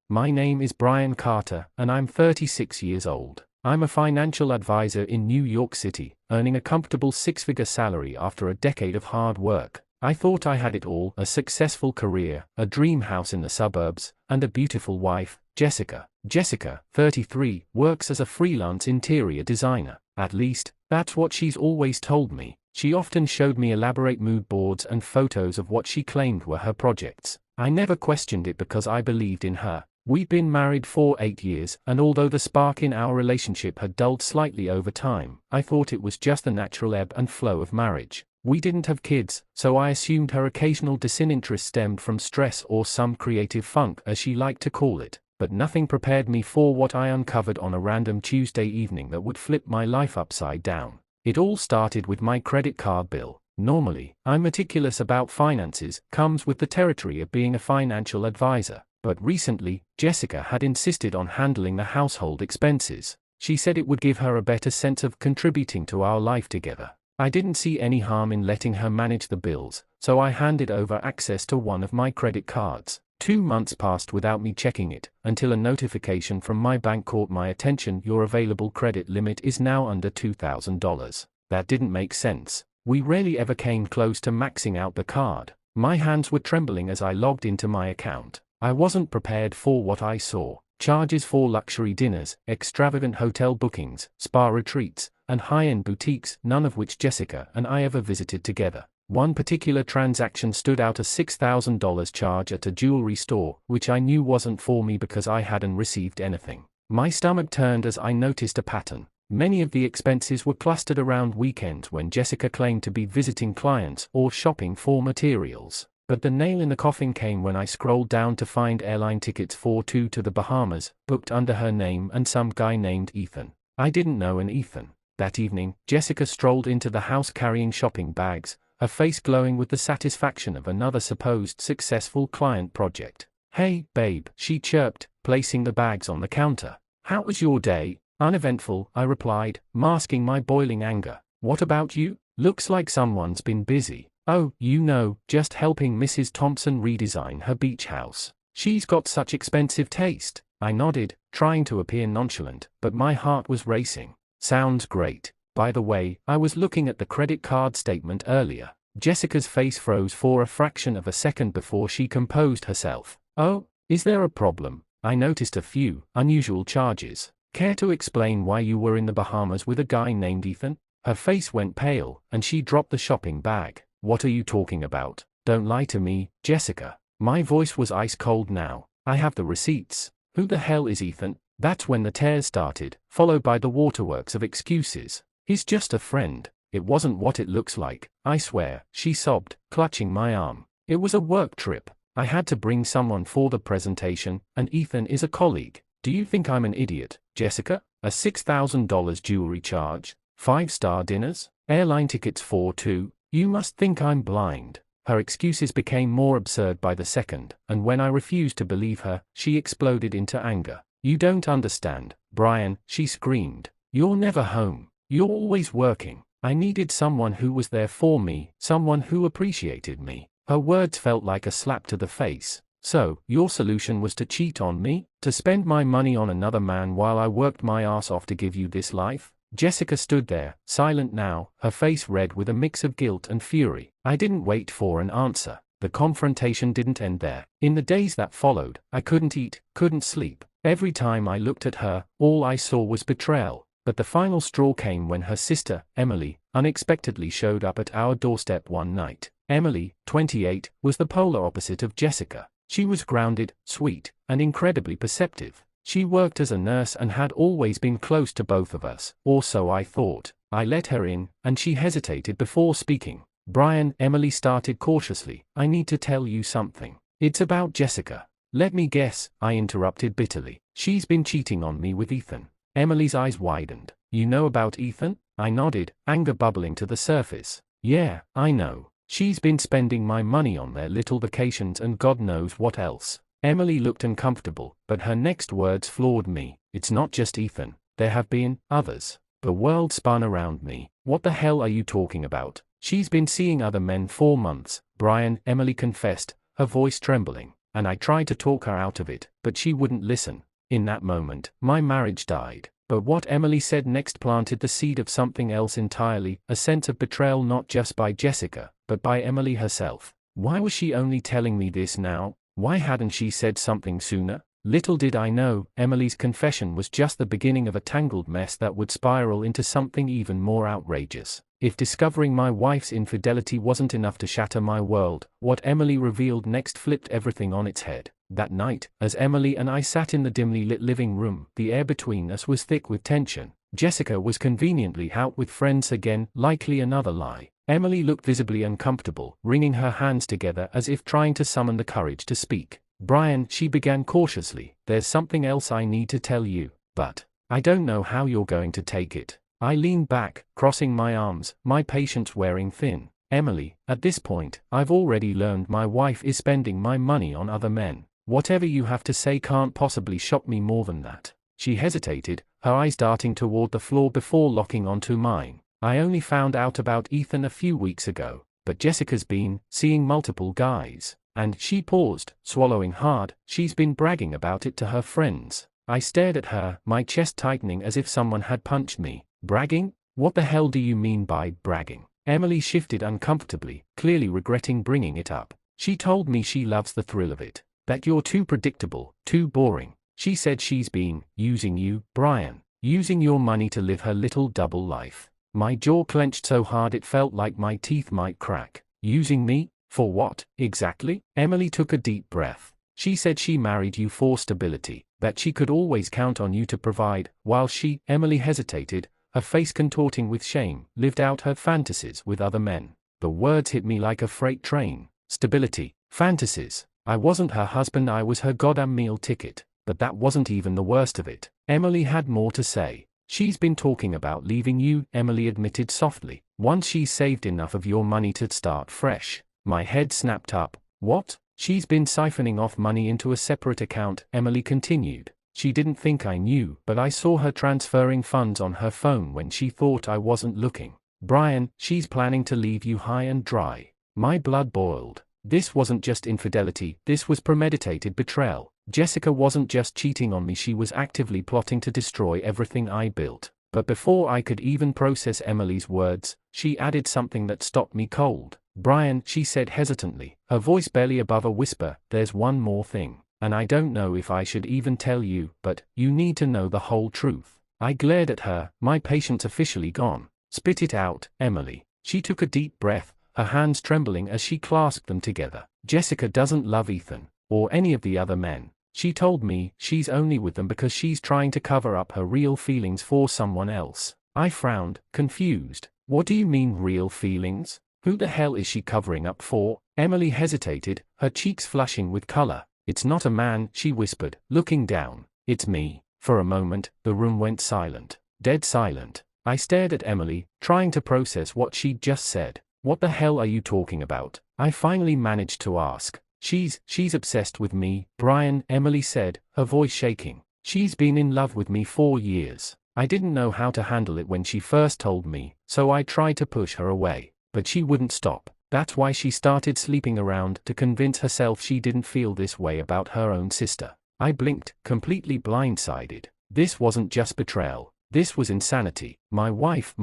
My name is Brian Carter, and I'm 36 years old. I'm a financial advisor in New York City, earning a comfortable six-figure salary after a decade of hard work. I thought I had it all: a successful career, a dream house in the suburbs, and a beautiful wife, Jessica. Jessica, 33, works as a freelance interior designer. At least, that's what she's always told me. She often showed me elaborate mood boards and photos of what she claimed were her projects. I never questioned it because I believed in her. We'd been married for 8 years, and although the spark in our relationship had dulled slightly over time, I thought it was just the natural ebb and flow of marriage. We didn't have kids, so I assumed her occasional disinterest stemmed from stress or some creative funk, as she liked to call it. But nothing prepared me for what I uncovered on a random Tuesday evening that would flip my life upside down. It all started with my credit card bill. Normally, I'm meticulous about finances, comes with the territory of being a financial advisor. But recently, Jessica had insisted on handling the household expenses. She said it would give her a better sense of contributing to our life together. I didn't see any harm in letting her manage the bills, so I handed over access to one of my credit cards. 2 months passed without me checking it, until a notification from my bank caught my attention: your available credit limit is now under $2,000. That didn't make sense. We rarely ever came close to maxing out the card. My hands were trembling as I logged into my account. I wasn't prepared for what I saw. Charges for luxury dinners, extravagant hotel bookings, spa retreats, and high-end boutiques, none of which Jessica and I ever visited together. One particular transaction stood out: a $6,000 charge at a jewelry store, which I knew wasn't for me because I hadn't received anything. My stomach turned as I noticed a pattern. Many of the expenses were clustered around weekends when Jessica claimed to be visiting clients or shopping for materials. But the nail in the coffin came when I scrolled down to find airline tickets for two to the Bahamas, booked under her name and some guy named Ethan. I didn't know an Ethan. That evening, Jessica strolled into the house carrying shopping bags, her face glowing with the satisfaction of another supposed successful client project. "Hey, babe," she chirped, placing the bags on the counter. "How was your day?" "Uneventful," I replied, masking my boiling anger. "What about you? Looks like someone's been busy." "Oh, you know, just helping Mrs. Thompson redesign her beach house. She's got such expensive taste." I nodded, trying to appear nonchalant, but my heart was racing. "Sounds great. By the way, I was looking at the credit card statement earlier." Jessica's face froze for a fraction of a second before she composed herself. "Oh, is there a problem? I noticed a few unusual charges. Care to explain why you were in the Bahamas with a guy named Ethan?" Her face went pale, and she dropped the shopping bag. "What are you talking about? Don't lie to me, Jessica." My voice was ice cold now. "I have the receipts." "Who the hell is Ethan?" That's when the tears started, followed by the waterworks of excuses. "He's just a friend." "It wasn't what it looks like, I swear," she sobbed, clutching my arm. "It was a work trip. I had to bring someone for the presentation, and Ethan is a colleague." "Do you think I'm an idiot, Jessica? A $6,000 jewelry charge? 5-star dinners? Airline tickets for two? You must think I'm blind." Her excuses became more absurd by the second, and when I refused to believe her, she exploded into anger. "You don't understand, Brian," she screamed. "You're never home. You're always working. I needed someone who was there for me, someone who appreciated me." Her words felt like a slap to the face. "So, your solution was to cheat on me? To spend my money on another man while I worked my ass off to give you this life?" Jessica stood there, silent now, her face red with a mix of guilt and fury. I didn't wait for an answer. The confrontation didn't end there. In the days that followed, I couldn't eat, couldn't sleep. Every time I looked at her, all I saw was betrayal. But the final straw came when her sister, Emily, unexpectedly showed up at our doorstep one night. Emily, 28, was the polar opposite of Jessica. She was grounded, sweet, and incredibly perceptive. She worked as a nurse and had always been close to both of us, or so I thought. I let her in, and she hesitated before speaking. "Brian," Emily started cautiously, "I need to tell you something. It's about Jessica." "Let me guess," I interrupted bitterly. "She's been cheating on me with Ethan." Emily's eyes widened. "You know about Ethan?" I nodded, anger bubbling to the surface. "Yeah, I know. She's been spending my money on their little vacations and God knows what else." Emily looked uncomfortable, but her next words floored me. "It's not just Ethan. There have been others." The world spun around me. "What the hell are you talking about?" "She's been seeing other men for months, Brian," Emily confessed, her voice trembling. and I tried to talk her out of it, but she wouldn't listen. In that moment, my marriage died. But what Emily said next planted the seed of something else entirely, a sense of betrayal not just by Jessica, but by Emily herself. Why was she only telling me this now? Why hadn't she said something sooner? Little did I know, Emily's confession was just the beginning of a tangled mess that would spiral into something even more outrageous. If discovering my wife's infidelity wasn't enough to shatter my world, what Emily revealed next flipped everything on its head. That night, as Emily and I sat in the dimly lit living room, the air between us was thick with tension. Jessica was conveniently out with friends again, likely another lie. Emily looked visibly uncomfortable, wringing her hands together as if trying to summon the courage to speak. "Brian," she began cautiously, "there's something else I need to tell you, but I don't know how you're going to take it." I leaned back, crossing my arms, my patience wearing thin. "Emily, at this point, I've already learned my wife is spending my money on other men. Whatever you have to say can't possibly shock me more than that." She hesitated, her eyes darting toward the floor before locking onto mine. "I only found out about Ethan a few weeks ago, but Jessica's been seeing multiple guys." And she paused, swallowing hard. "She's been bragging about it to her friends." I stared at her, my chest tightening as if someone had punched me. "Bragging? What the hell do you mean by bragging?" Emily shifted uncomfortably, clearly regretting bringing it up. "She told me she loves the thrill of it. That you're too predictable, too boring. She said she's been using you, Brian. Using your money to live her little double life." My jaw clenched so hard it felt like my teeth might crack. "Using me? For what, exactly?" Emily took a deep breath. "She said she married you for stability, that she could always count on you to provide, while she," Emily hesitated, her face contorting with shame, "lived out her fantasies with other men." The words hit me like a freight train. Stability, fantasies. I wasn't her husband, I was her goddamn meal ticket. But that wasn't even the worst of it. Emily had more to say. "She's been talking about leaving you," Emily admitted softly, "once she's saved enough of your money to start fresh." My head snapped up. "What?" "She's been siphoning off money into a separate account," Emily continued. "She didn't think I knew, but I saw her transferring funds on her phone when she thought I wasn't looking. Brian, she's planning to leave you high and dry." My blood boiled. This wasn't just infidelity, this was premeditated betrayal. Jessica wasn't just cheating on me, she was actively plotting to destroy everything I built. But before I could even process Emily's words, she added something that stopped me cold. "Brian," she said hesitantly, her voice barely above a whisper, "there's one more thing. And I don't know if I should even tell you, but you need to know the whole truth." I glared at her, my patience officially gone. "Spit it out, Emily." She took a deep breath, her hands trembling as she clasped them together. "Jessica doesn't love Ethan, or any of the other men. She told me she's only with them because she's trying to cover up her real feelings for someone else." I frowned, confused. "What do you mean real feelings? Who the hell is she covering up for?" Emily hesitated, her cheeks flushing with color. "It's not a man," she whispered, looking down. "It's me." For a moment, the room went silent. Dead silent. I stared at Emily, trying to process what she'd just said. "What the hell are you talking about?" I finally managed to ask. She's obsessed with me, Brian," Emily said, her voice shaking. "She's been in love with me for years. I didn't know how to handle it when she first told me, so I tried to push her away. But she wouldn't stop. That's why she started sleeping around to convince herself she didn't feel this way about her own sister." I blinked, completely blindsided. This wasn't just betrayal. This was insanity. My wife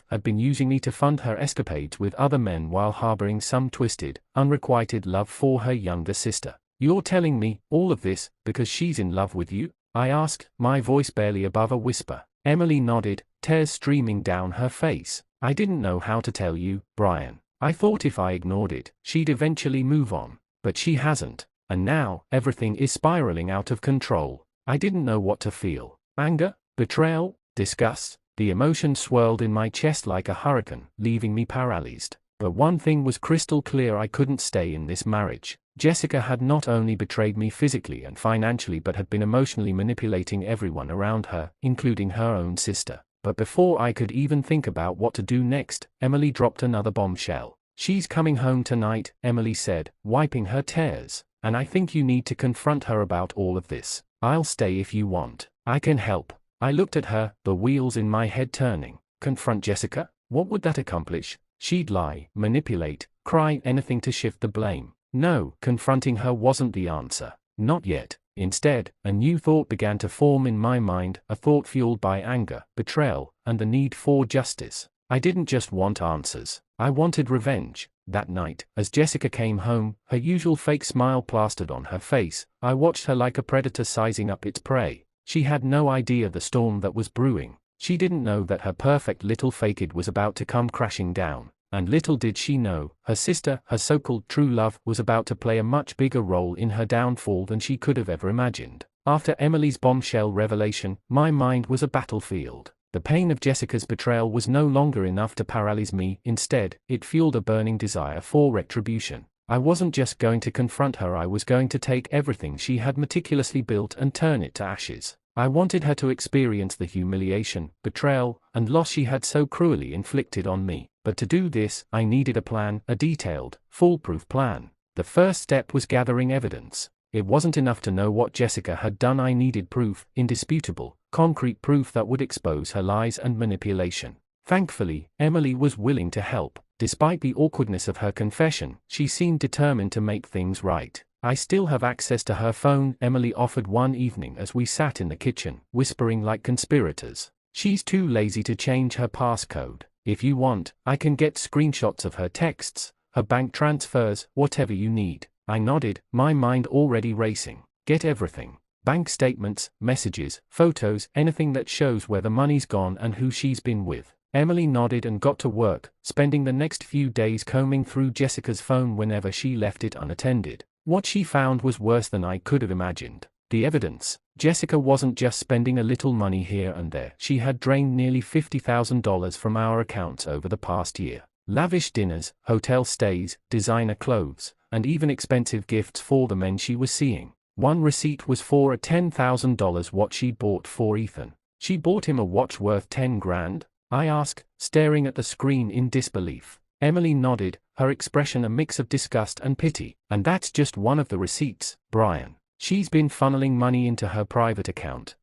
had been using me to fund her escapades with other men while harboring some twisted, unrequited love for her younger sister. "You're telling me all of this because she's in love with you?" I asked, my voice barely above a whisper. Emily nodded, tears streaming down her face. "I didn't know how to tell you, Brian. I thought if I ignored it, she'd eventually move on. But she hasn't. And now, everything is spiraling out of control." I didn't know what to feel. Anger? Betrayal? Disgust? The emotion swirled in my chest like a hurricane, leaving me paralyzed. But one thing was crystal clear: I couldn't stay in this marriage. Jessica had not only betrayed me physically and financially but had been emotionally manipulating everyone around her, including her own sister. But before I could even think about what to do next, Emily dropped another bombshell. "She's coming home tonight," Emily said, wiping her tears. "And I think you need to confront her about all of this. I'll stay if you want. I can help." I looked at her, the wheels in my head turning. Confront Jessica? What would that accomplish? She'd lie, manipulate, cry, anything to shift the blame. No, confronting her wasn't the answer. Not yet. Instead, a new thought began to form in my mind, a thought fueled by anger, betrayal, and the need for justice. I didn't just want answers. I wanted revenge. That night, as Jessica came home, her usual fake smile plastered on her face, I watched her like a predator sizing up its prey. She had no idea the storm that was brewing. She didn't know that her perfect little fakid was about to come crashing down. And little did she know, her sister, her so-called true love, was about to play a much bigger role in her downfall than she could have ever imagined. After Emily's bombshell revelation, my mind was a battlefield. The pain of Jessica's betrayal was no longer enough to paralyze me. Instead, it fueled a burning desire for retribution. I wasn't just going to confront her, I was going to take everything she had meticulously built and turn it to ashes. I wanted her to experience the humiliation, betrayal, and loss she had so cruelly inflicted on me. But to do this, I needed a plan, a detailed, foolproof plan. The first step was gathering evidence. It wasn't enough to know what Jessica had done, I needed proof, indisputable, concrete proof that would expose her lies and manipulation. Thankfully, Emily was willing to help. Despite the awkwardness of her confession, she seemed determined to make things right. I still have access to her phone, Emily offered one evening as we sat in the kitchen, whispering like conspirators. She's too lazy to change her passcode. If you want, I can get screenshots of her texts, her bank transfers, whatever you need. I nodded, my mind already racing. Get everything. Bank statements, messages, photos, anything that shows where the money's gone and who she's been with. Emily nodded and got to work, spending the next few days combing through Jessica's phone whenever she left it unattended. What she found was worse than I could have imagined. The evidence. Jessica wasn't just spending a little money here and there. She had drained nearly $50,000 from our accounts over the past year. Lavish dinners, hotel stays, designer clothes, and even expensive gifts for the men she was seeing. One receipt was for a $10,000 watch she bought for Ethan. She bought him a watch worth 10 grand? I asked, staring at the screen in disbelief. Emily nodded, her expression a mix of disgust and pity. And that's just one of the receipts, Brian. She's been funneling money into her private account,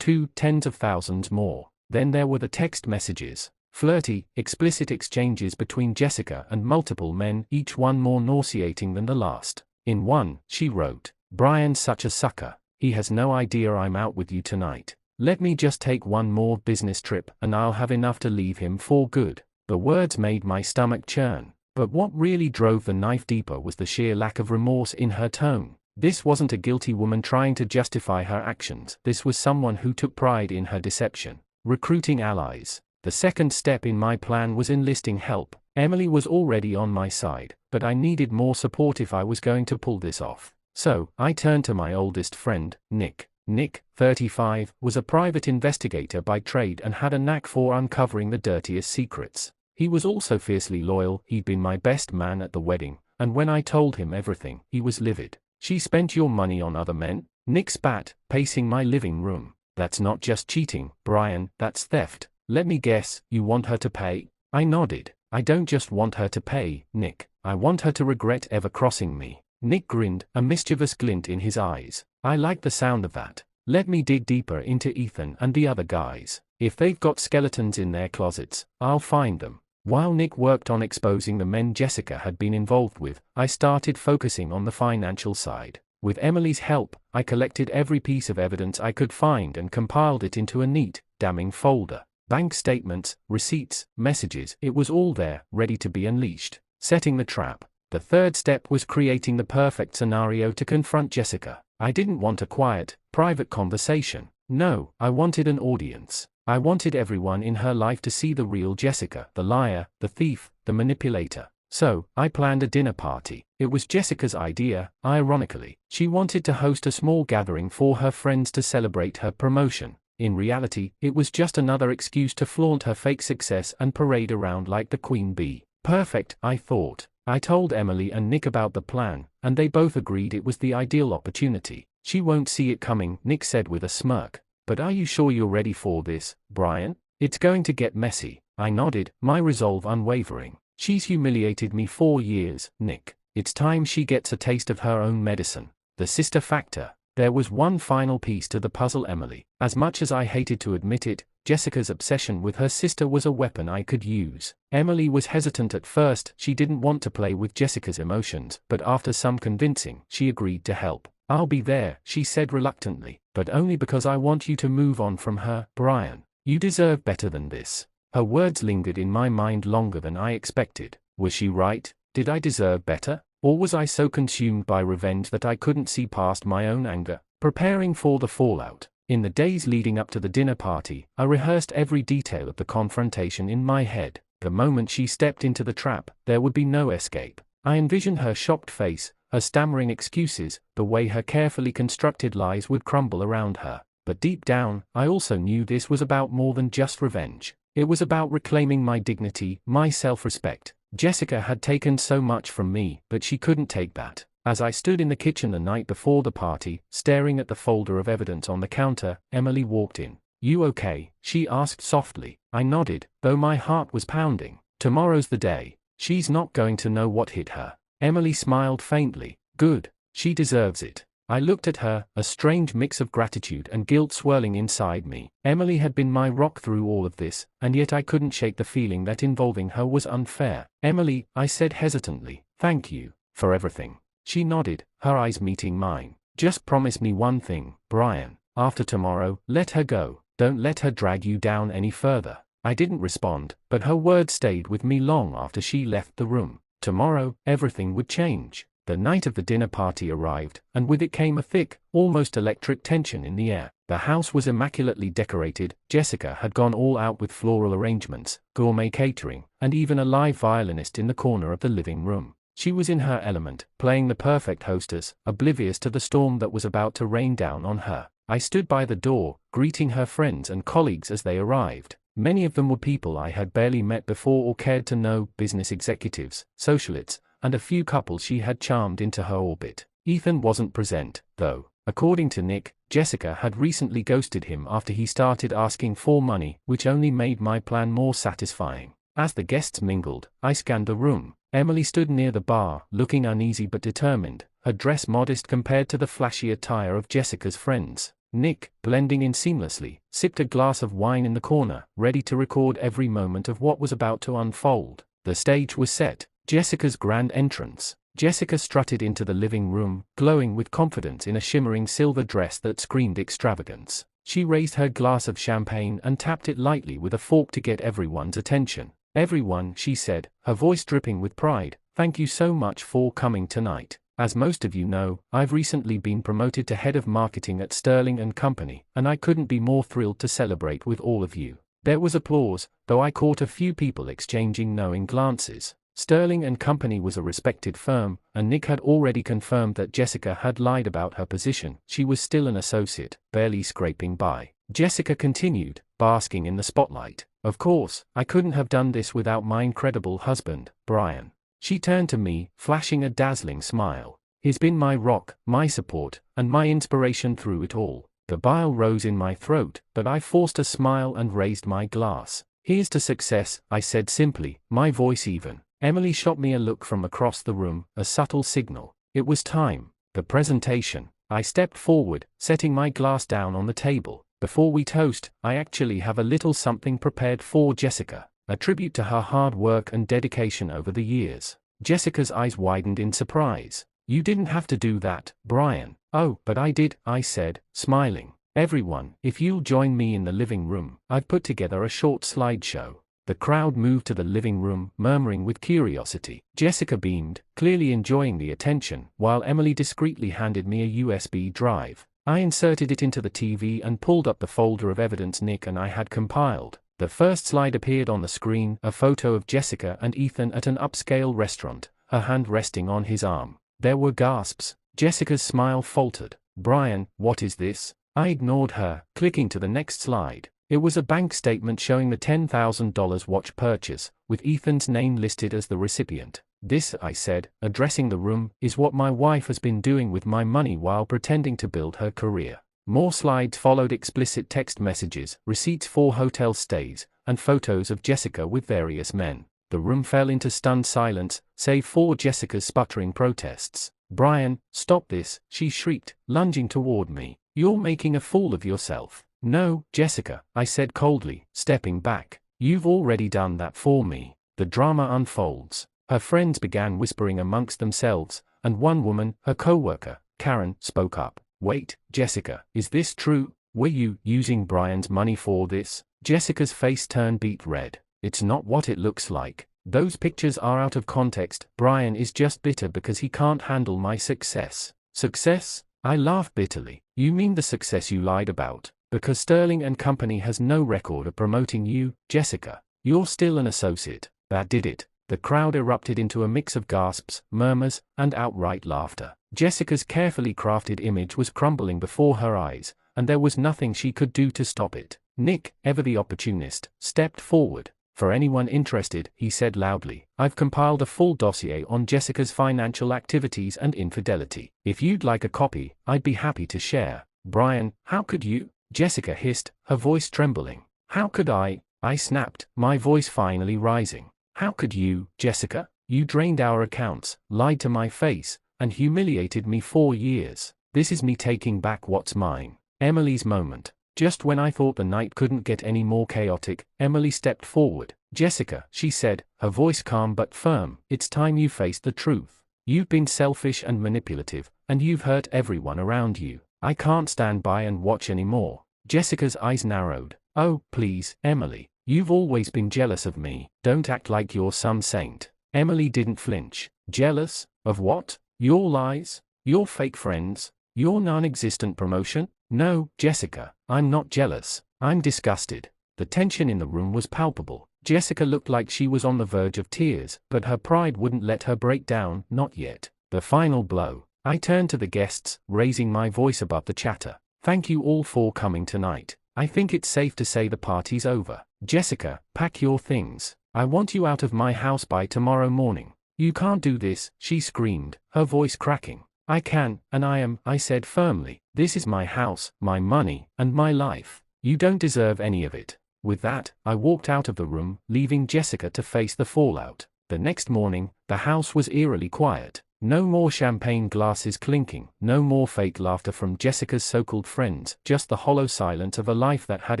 tens of thousands more. Then there were the text messages. Flirty, explicit exchanges between Jessica and multiple men, each one more nauseating than the last. In one, she wrote, "Brian's such a sucker. He has no idea I'm out with you tonight. Let me just take one more business trip and I'll have enough to leave him for good." The words made my stomach churn. But what really drove the knife deeper was the sheer lack of remorse in her tone. This wasn't a guilty woman trying to justify her actions. This was someone who took pride in her deception. Recruiting allies. The second step in my plan was enlisting help. Emily was already on my side, but I needed more support if I was going to pull this off. So, I turned to my oldest friend, Nick. Nick, 35, was a private investigator by trade and had a knack for uncovering the dirtiest secrets. He was also fiercely loyal. He'd been my best man at the wedding, and when I told him everything, he was livid. "She spent your money on other men?" Nick spat, pacing my living room. "That's not just cheating, Brian, that's theft. Let me guess, you want her to pay?" I nodded. "I don't just want her to pay, Nick. I want her to regret ever crossing me." Nick grinned, a mischievous glint in his eyes. "I like the sound of that. Let me dig deeper into Ethan and the other guys. If they've got skeletons in their closets, I'll find them." While Nick worked on exposing the men Jessica had been involved with, I started focusing on the financial side. With Emily's help, I collected every piece of evidence I could find and compiled it into a neat, damning folder. Bank statements, receipts, messages, it was all there, ready to be unleashed. Setting the trap. The third step was creating the perfect scenario to confront Jessica. I didn't want a quiet, private conversation. No, I wanted an audience. I wanted everyone in her life to see the real Jessica, the liar, the thief, the manipulator. So, I planned a dinner party. It was Jessica's idea, ironically. She wanted to host a small gathering for her friends to celebrate her promotion. In reality, it was just another excuse to flaunt her fake success and parade around like the queen bee. Perfect, I thought. I told Emily and Nick about the plan, and they both agreed it was the ideal opportunity. "She won't see it coming," Nick said with a smirk. "But are you sure you're ready for this, Brian? It's going to get messy." I nodded, my resolve unwavering. "She's humiliated me for years, Nick. It's time she gets a taste of her own medicine." The sister factor. There was one final piece to the puzzle, Emily. As much as I hated to admit it, Jessica's obsession with her sister was a weapon I could use. Emily was hesitant at first. She didn't want to play with Jessica's emotions, but after some convincing, she agreed to help. "I'll be there," she said reluctantly, "but only because I want you to move on from her, Brian. You deserve better than this." Her words lingered in my mind longer than I expected. Was she right? Did I deserve better? Or was I so consumed by revenge that I couldn't see past my own anger? Preparing for the fallout. In the days leading up to the dinner party, I rehearsed every detail of the confrontation in my head. The moment she stepped into the trap, there would be no escape. I envisioned her shocked face, her stammering excuses, the way her carefully constructed lies would crumble around her. But deep down, I also knew this was about more than just revenge. It was about reclaiming my dignity, my self-respect. Jessica had taken so much from me, but she couldn't take that. As I stood in the kitchen the night before the party, staring at the folder of evidence on the counter, Emily walked in. "You okay?" she asked softly. I nodded, though my heart was pounding. "Tomorrow's the day. She's not going to know what hit her." Emily smiled faintly. "Good. She deserves it." I looked at her, a strange mix of gratitude and guilt swirling inside me. Emily had been my rock through all of this, and yet I couldn't shake the feeling that involving her was unfair. "Emily," I said hesitantly, "thank you for everything." She nodded, her eyes meeting mine. "Just promise me one thing, Brian. After tomorrow, let her go. Don't let her drag you down any further." I didn't respond, but her words stayed with me long after she left the room. Tomorrow, everything would change. The night of the dinner party arrived, and with it came a thick, almost electric tension in the air. The house was immaculately decorated. Jessica had gone all out with floral arrangements, gourmet catering, and even a live violinist in the corner of the living room. She was in her element, playing the perfect hostess, oblivious to the storm that was about to rain down on her. I stood by the door, greeting her friends and colleagues as they arrived. Many of them were people I had barely met before or cared to know, business executives, socialites, and a few couples she had charmed into her orbit. Ethan wasn't present, though. According to Nick, Jessica had recently ghosted him after he started asking for money, which only made my plan more satisfying. As the guests mingled, I scanned the room. Emily stood near the bar, looking uneasy but determined, her dress modest compared to the flashy attire of Jessica's friends. Nick, blending in seamlessly, sipped a glass of wine in the corner, ready to record every moment of what was about to unfold. The stage was set. Jessica's grand entrance. Jessica strutted into the living room, glowing with confidence in a shimmering silver dress that screamed extravagance. She raised her glass of champagne and tapped it lightly with a fork to get everyone's attention. "Everyone," she said, her voice dripping with pride, "thank you so much for coming tonight. As most of you know, I've recently been promoted to head of marketing at Sterling & Company, and I couldn't be more thrilled to celebrate with all of you." There was applause, though I caught a few people exchanging knowing glances. Sterling & Company was a respected firm, and Nick had already confirmed that Jessica had lied about her position. She was still an associate, barely scraping by. Jessica continued, basking in the spotlight. "Of course, I couldn't have done this without my incredible husband, Brian." She turned to me, flashing a dazzling smile. "He's been my rock, my support, and my inspiration through it all." The bile rose in my throat, but I forced a smile and raised my glass. "Here's to success," I said simply, my voice even. Emily shot me a look from across the room, a subtle signal. It was time. The presentation. I stepped forward, setting my glass down on the table. "Before we toast, I actually have a little something prepared for Jessica, a tribute to her hard work and dedication over the years." Jessica's eyes widened in surprise. "You didn't have to do that, Brian." "Oh, but I did," I said, smiling. "Everyone, if you'll join me in the living room, I've put together a short slideshow." The crowd moved to the living room, murmuring with curiosity. Jessica beamed, clearly enjoying the attention, while Emily discreetly handed me a USB drive. I inserted it into the TV and pulled up the folder of evidence Nick and I had compiled. The first slide appeared on the screen, a photo of Jessica and Ethan at an upscale restaurant, her hand resting on his arm. There were gasps. Jessica's smile faltered. "Brian, what is this?" I ignored her, clicking to the next slide. It was a bank statement showing the $10,000 watch purchase, with Ethan's name listed as the recipient. "This," I said, addressing the room, "is what my wife has been doing with my money while pretending to build her career." More slides followed, explicit text messages, receipts for hotel stays, and photos of Jessica with various men. The room fell into stunned silence, save for Jessica's sputtering protests. Brian, stop this, she shrieked, lunging toward me. You're making a fool of yourself. No, Jessica, I said coldly, stepping back. You've already done that for me. The drama unfolds. Her friends began whispering amongst themselves, and one woman, her co-worker, Karen, spoke up. Wait, Jessica, is this true? Were you using Brian's money for this? Jessica's face turned beet red. It's not what it looks like. Those pictures are out of context. Brian is just bitter because he can't handle my success. Success? I laughed bitterly. You mean the success you lied about? Because Sterling and Company has no record of promoting you, Jessica. You're still an associate. That did it. The crowd erupted into a mix of gasps, murmurs, and outright laughter. Jessica's carefully crafted image was crumbling before her eyes, and there was nothing she could do to stop it. Nick, ever the opportunist, stepped forward. For anyone interested, he said loudly, I've compiled a full dossier on Jessica's financial activities and infidelity. If you'd like a copy, I'd be happy to share. Brian, how could you? Jessica hissed, her voice trembling. How could I snapped, my voice finally rising. How could you, Jessica? You drained our accounts, lied to my face, and humiliated me for years. This is me taking back what's mine. Emily's moment. Just when I thought the night couldn't get any more chaotic, Emily stepped forward. Jessica, she said, her voice calm but firm, it's time you faced the truth. You've been selfish and manipulative, and you've hurt everyone around you. I can't stand by and watch anymore. Jessica's eyes narrowed. Oh, please, Emily. You've always been jealous of me. Don't act like you're some saint. Emily didn't flinch. Jealous? Of what? Your lies? Your fake friends? Your non-existent promotion? No, Jessica, I'm not jealous. I'm disgusted. The tension in the room was palpable. Jessica looked like she was on the verge of tears, but her pride wouldn't let her break down, not yet. The final blow. I turned to the guests, raising my voice above the chatter. Thank you all for coming tonight. I think it's safe to say the party's over. Jessica, pack your things. I want you out of my house by tomorrow morning. You can't do this, she screamed, her voice cracking. I can, and I am, I said firmly. This is my house, my money, and my life. You don't deserve any of it. With that, I walked out of the room, leaving Jessica to face the fallout. The next morning, the house was eerily quiet. No more champagne glasses clinking, no more fake laughter from Jessica's so-called friends, just the hollow silence of a life that had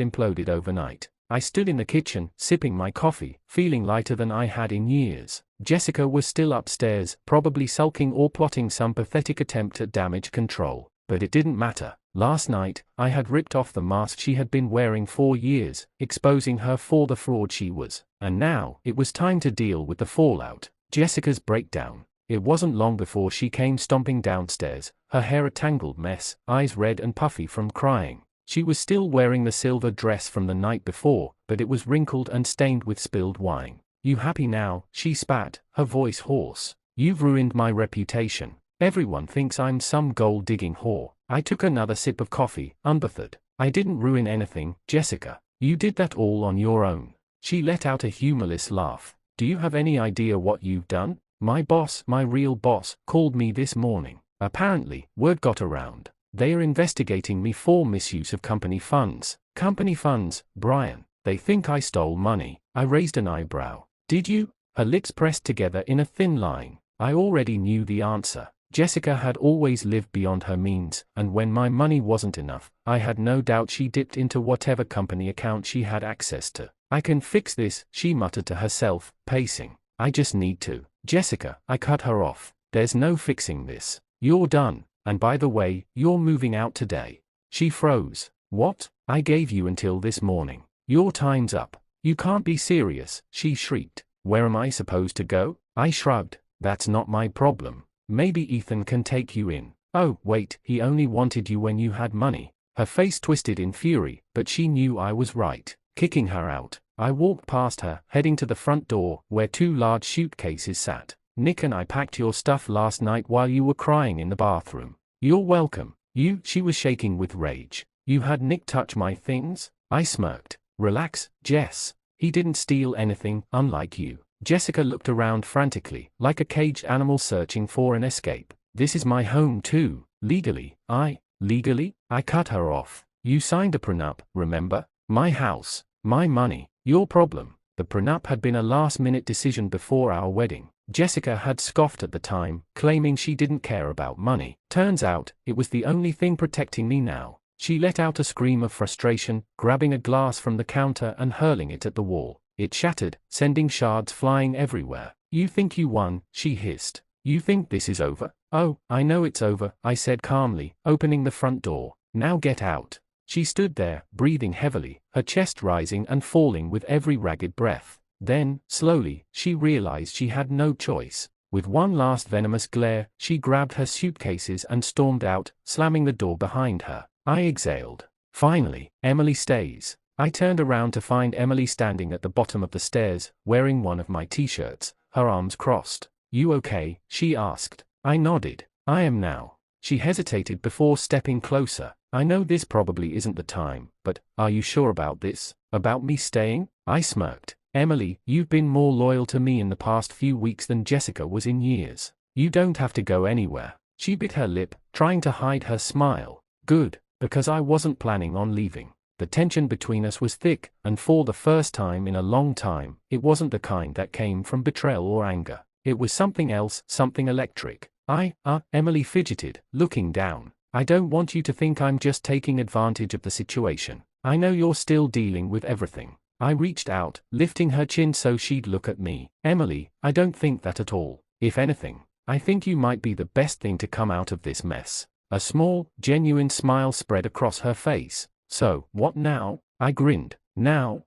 imploded overnight. I stood in the kitchen, sipping my coffee, feeling lighter than I had in years. Jessica was still upstairs, probably sulking or plotting some pathetic attempt at damage control. But it didn't matter. Last night, I had ripped off the mask she had been wearing for years, exposing her for the fraud she was. And now, it was time to deal with the fallout. Jessica's breakdown. It wasn't long before she came stomping downstairs, her hair a tangled mess, eyes red and puffy from crying. She was still wearing the silver dress from the night before, but it was wrinkled and stained with spilled wine. You happy now? She spat, her voice hoarse. You've ruined my reputation. Everyone thinks I'm some gold-digging whore. I took another sip of coffee, unbothered. I didn't ruin anything, Jessica. You did that all on your own. She let out a humorless laugh. Do you have any idea what you've done? My boss, my real boss, called me this morning. Apparently, word got around. They are investigating me for misuse of company funds. Company funds, Brian. They think I stole money. I raised an eyebrow. Did you? Her lips pressed together in a thin line. I already knew the answer. Jessica had always lived beyond her means, and when my money wasn't enough, I had no doubt she dipped into whatever company account she had access to. I can fix this, she muttered to herself, pacing. I just need to. Jessica, I cut her off. There's no fixing this. You're done. And by the way, you're moving out today. She froze. What? I gave you until this morning. Your time's up. You can't be serious, she shrieked. Where am I supposed to go? I shrugged. That's not my problem. Maybe Ethan can take you in. Oh, wait, he only wanted you when you had money. Her face twisted in fury, but she knew I was right. Kicking her out, I walked past her, heading to the front door, where two large suitcases sat. Nick and I packed your stuff last night while you were crying in the bathroom. You're welcome. She was shaking with rage. You had Nick touch my things? I smirked. Relax, Jess. He didn't steal anything, unlike you. Jessica looked around frantically, like a caged animal searching for an escape. This is my home too. Legally? Legally? I cut her off. You signed a prenup, remember? My house. My money. Your problem. The prenup had been a last-minute decision before our wedding. Jessica had scoffed at the time, claiming she didn't care about money. Turns out, it was the only thing protecting me now. She let out a scream of frustration, grabbing a glass from the counter and hurling it at the wall. It shattered, sending shards flying everywhere. "You think you won," she hissed. "You think this is over?" "Oh, I know it's over," I said calmly, opening the front door. "Now get out." She stood there, breathing heavily, her chest rising and falling with every ragged breath. Then, slowly, she realized she had no choice. With one last venomous glare, she grabbed her suitcases and stormed out, slamming the door behind her. I exhaled. Finally, Emily stays. I turned around to find Emily standing at the bottom of the stairs, wearing one of my t-shirts, her arms crossed. "You okay?" she asked. I nodded. "I am now." She hesitated before stepping closer. "I know this probably isn't the time, but are you sure about this? About me staying?" I smirked. "Emily, you've been more loyal to me in the past few weeks than Jessica was in years. You don't have to go anywhere." She bit her lip, trying to hide her smile. "Good, because I wasn't planning on leaving." The tension between us was thick, and for the first time in a long time, it wasn't the kind that came from betrayal or anger. It was something else, something electric. Emily fidgeted, looking down. "I don't want you to think I'm just taking advantage of the situation. I know you're still dealing with everything." I reached out, lifting her chin so she'd look at me. "Emily, I don't think that at all. If anything, I think you might be the best thing to come out of this mess." A small, genuine smile spread across her face. "So, what now?" I grinned. Now,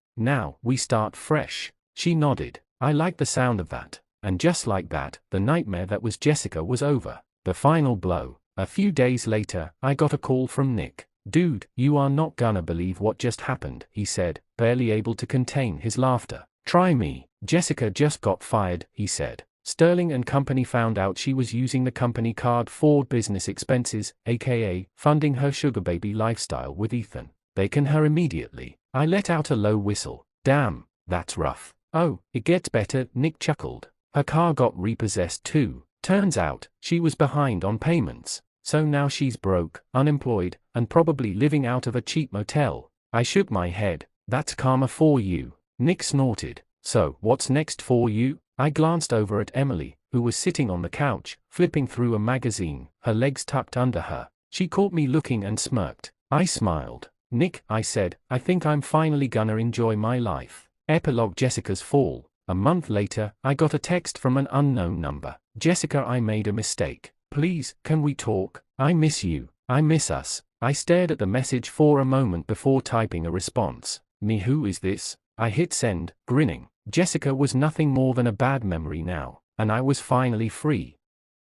we start fresh." She nodded. I liked the sound of that. And just like that, the nightmare that was Jessica was over. The final blow. A few days later, I got a call from Nick. "Dude, you are not gonna believe what just happened," he said, barely able to contain his laughter. "Try me. Jessica just got fired," he said. "Sterling and Company found out she was using the company card for business expenses, aka funding her sugar baby lifestyle with Ethan. They can her immediately." I let out a low whistle. "Damn, that's rough." "Oh, it gets better," Nick chuckled. "Her car got repossessed too. Turns out, she was behind on payments. So now she's broke, unemployed, and probably living out of a cheap motel." I shook my head. "That's karma for you." Nick snorted. "So, what's next for you?" I glanced over at Emily, who was sitting on the couch, flipping through a magazine, her legs tucked under her. She caught me looking and smirked. I smiled. "Nick," I said, "I think I'm finally gonna enjoy my life." Epilogue: Jessica's fall. A month later, I got a text from an unknown number. "Jessica, I made a mistake. Please, can we talk? I miss you. I miss us." I stared at the message for a moment before typing a response. "Me, who is this?" I hit send, grinning. Jessica was nothing more than a bad memory now, and I was finally free.